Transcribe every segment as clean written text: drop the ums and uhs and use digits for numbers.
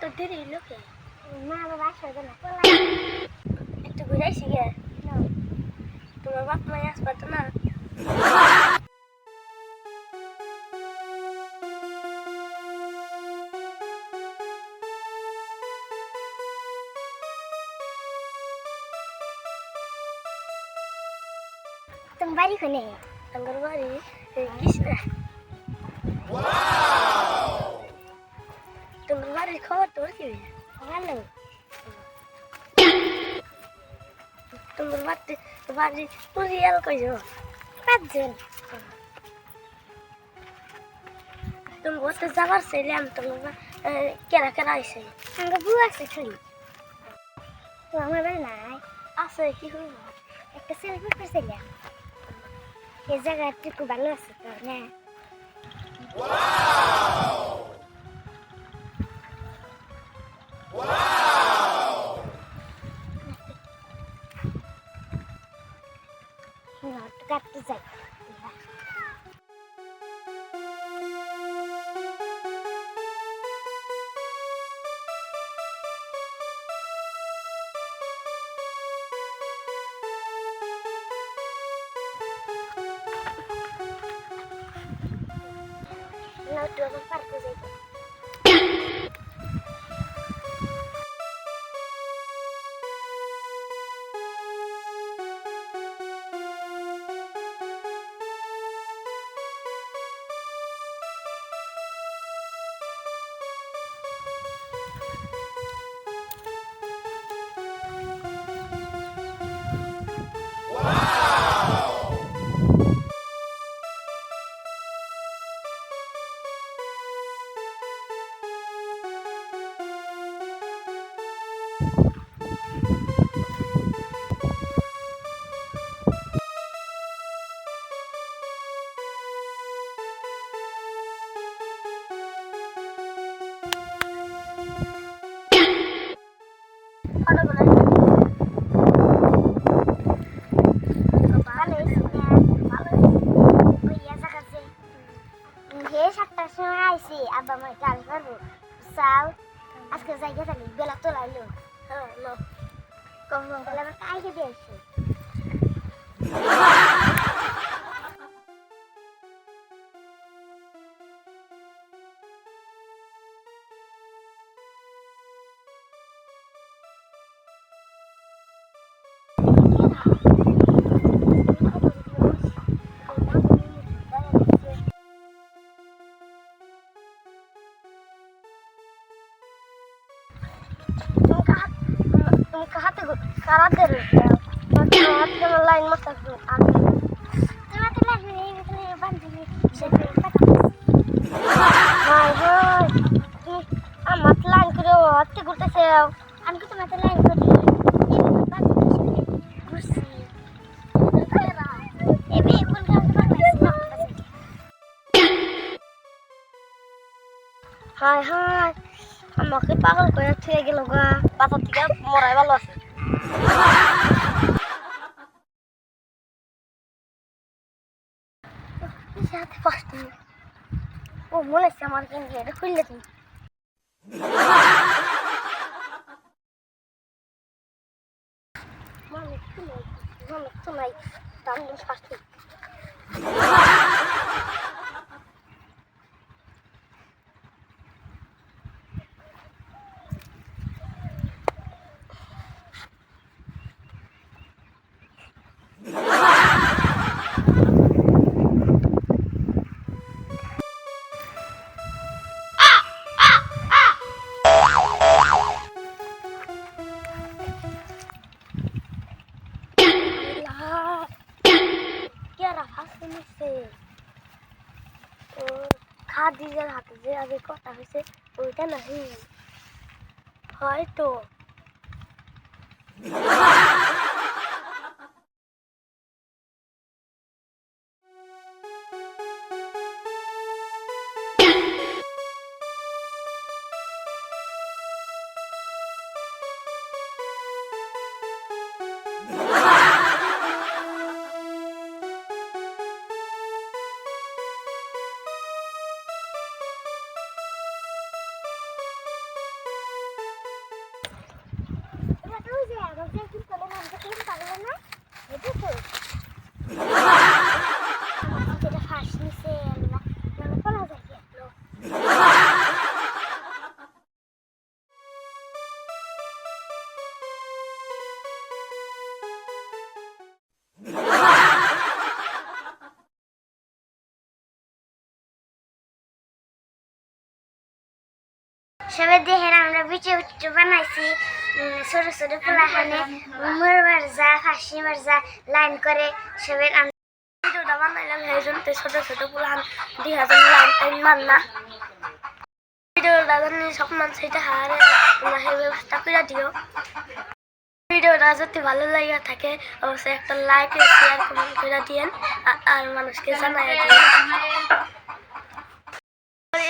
এত দেরি লোকে মা বাবা আসবে না একটু ঘুরাইছি গে তোমার বাপ মাই আসবা তো না তুমি বাড়ি কোনে আমার বাড়ি কৃষ্ণা তোমার বাড়ির খবর তোর কি ভালো তোমার বাড়ি পরিয়াল কইছো 5 জন তুমি বলতে যাবার চাইলাম তোমার কেনা কেনা হয়েছে আমার বউ আছে ছড়ি তো আমার বাড়ি নাই আছে কি করবো একটা সেলফি করছিলাম এই জায়গাটুকু ভালো আছে তো না কাটতে যাই না তো আমার পার্কে যাই আব্বা আমার গাল করবো চাও আজকে জায়গা থাকি বেলা তোলাইলো হ্যাঁ লো তাহলে আমার কাইকে দিয়ে আসি तुमका हाते करा दे रहे हो हाथ के लाइन मत कर दो आगे তোমাকে লাগবে এই ভিতরে বান্ধবী সেটা কথা हाय हाय আমার লাইন করে হাতে করতেছে আমি কি তোমাকে লাইন করি এই বান্ধবী সেটা ঘুরছি এবে কোন কাজ করতেছ না হায় হায় আমাকে পাগল করে থুয়ে গেল গা বাসা থেকে মরাই ভালো আছে সাথে ফার্স্ট ও মনে হচ্ছে আমার কিন্তু এটা খুললে তুমি মানে তো নাই দাম ফার্স্ট খাদিজার হাতে যে আগে কথা হয়েছে ওইটা নাহি হয়তো বুঝেছো যেটা ফার্স্ট নিচে আল্লাহ মনে করা যায় কি সবাই দেখেন আমরা বিচে উচ্চ বানাইছি ছোট ছোট পোলাখানে মরবার যা ফাঁসি মার যা লাইন করে সবাই ভিডিওটা বানাইলাম সেই জন্য ছোট ছোট পোলাহান 2000 লাইন টাইম মান্না ভিডিওটা জানি সব মানুষ এটা হারে তোমরা সেই ব্যবস্থা করে দিও ভিডিওটা যদি ভালো লাগে থাকে অবশ্যই একটা লাইক শেয়ার কমেন্ট করে দিয়েন আর মানুষকে জানাই দিন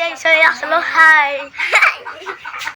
এই সবাই আসলো হাই